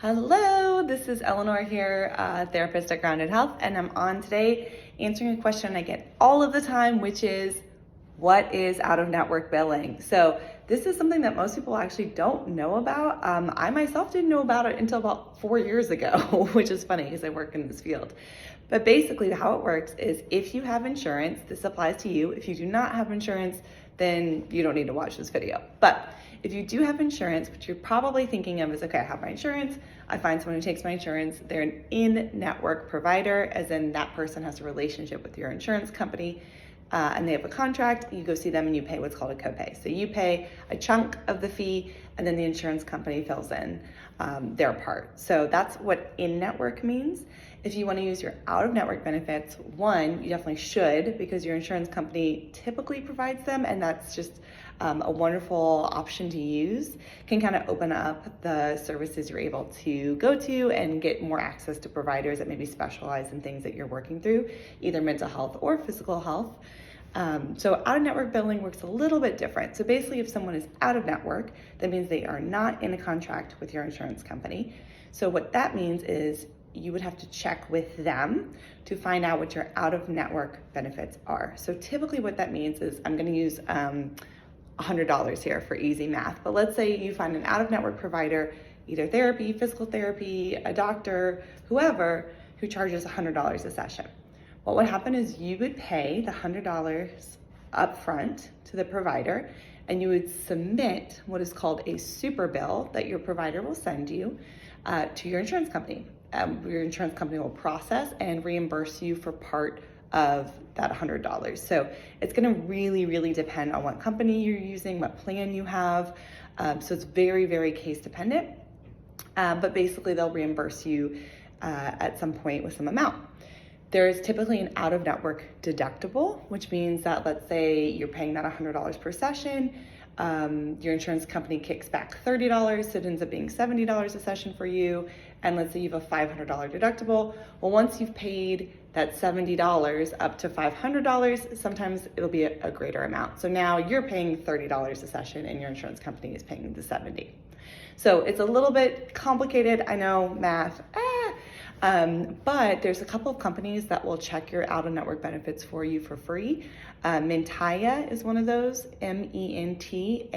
Hello, this is Eleanor here, therapist at Grounded Health, and I'm on today answering a question I get all of the time, which is, what is out-of-network billing? So this is something that most people actually don't know about. I myself didn't know about it until about 4 years ago, which is funny because I work in this field. But basically how it works is if you have insurance, this applies to you. If you do not have insurance, then you don't need to watch this video. But if you do have insurance, what you're probably thinking of is, okay, I have my insurance, I find someone who takes my insurance, they're an in-network provider, as in that person has a relationship with your insurance company, and they have a contract, you go see them and you pay what's called a copay. So you pay a chunk of the fee and then the insurance company fills in their part. So that's what in-network means. If you want to use your out-of-network benefits, one, you definitely should, because your insurance company typically provides them, and that's just a wonderful option to use. Can kind of open up the services you're able to go to and get more access to providers that maybe specialize in things that you're working through, either mental health or physical health. So out-of-network billing works a little bit different. So basically, if someone is out of network, that means they are not in a contract with your insurance company. So what that means is you would have to check with them to find out what your out-of-network benefits are. So typically what that means is, I'm gonna use $100 here for easy math, but let's say you find an out-of-network provider, either therapy, physical therapy, a doctor, whoever, who charges $100 a session. What would happen is you would pay the $100 upfront to the provider, and you would submit what is called a super bill that your provider will send you to your insurance company. Your insurance company will process and reimburse you for part of that $100. So it's gonna really depend on what company you're using, what plan you have. So it's very case dependent. But basically they'll reimburse you at some point with some amount. There is typically an out-of-network deductible, which means that, let's say you're paying that $100 per session, your insurance company kicks back $30, so it ends up being $70 a session for you, and let's say you have a $500 deductible. Well, once you've paid that $70 up to $500, sometimes it'll be a greater amount. So now you're paying $30 a session and your insurance company is paying the $70. So it's a little bit complicated, I know, math, but there's a couple of companies that will check your out-of-network benefits for you for free. Mentaya is one of those, Mentaya,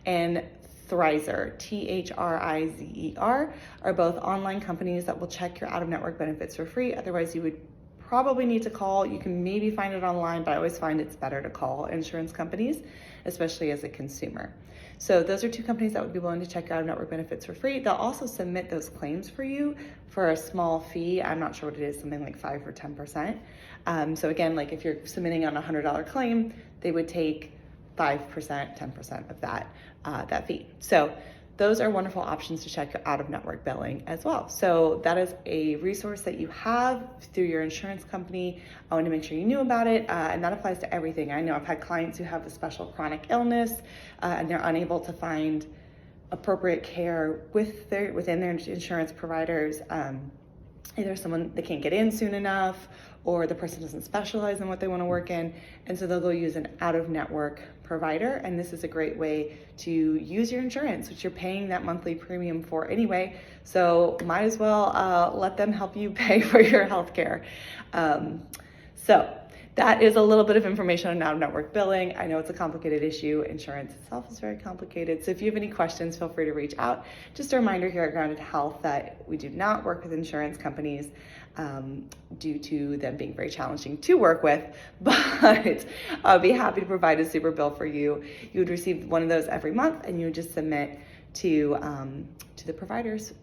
and Thrizer, Thrizer, are both online companies that will check your out-of-network benefits for free. Otherwise, you would probably need to call. You can maybe find it online, but I always find it's better to call insurance companies, especially as a consumer. So those are two companies that would be willing to check your out-of-network benefits for free. They'll also submit those claims for you for a small fee. I'm not sure what it is, something like 5 or 10%. So again, like if you're submitting on a $100 claim, they would take 5%, 10% of that fee. So those are wonderful options to check your out-of-network billing as well. So that is a resource that you have through your insurance company. I want to make sure you knew about it, and that applies to everything. I know I've had clients who have a special chronic illness, and they're unable to find appropriate care within their insurance providers. Either someone, they can't get in soon enough, or the person doesn't specialize in what they want to work in, and so they'll go use an out-of-network provider, and this is a great way to use your insurance, which you're paying that monthly premium for anyway, so might as well let them help you pay for your health care. So that is a little bit of information on out-of-network billing. I know it's a complicated issue. Insurance itself is very complicated. So if you have any questions, feel free to reach out. Just a reminder here at Grounded Health that we do not work with insurance companies due to them being very challenging to work with, but I'll be happy to provide a super bill for you. You would receive one of those every month, and you would just submit to the providers.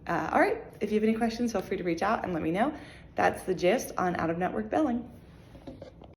All right, if you have any questions, feel free to reach out and let me know. That's the gist on out-of-network billing.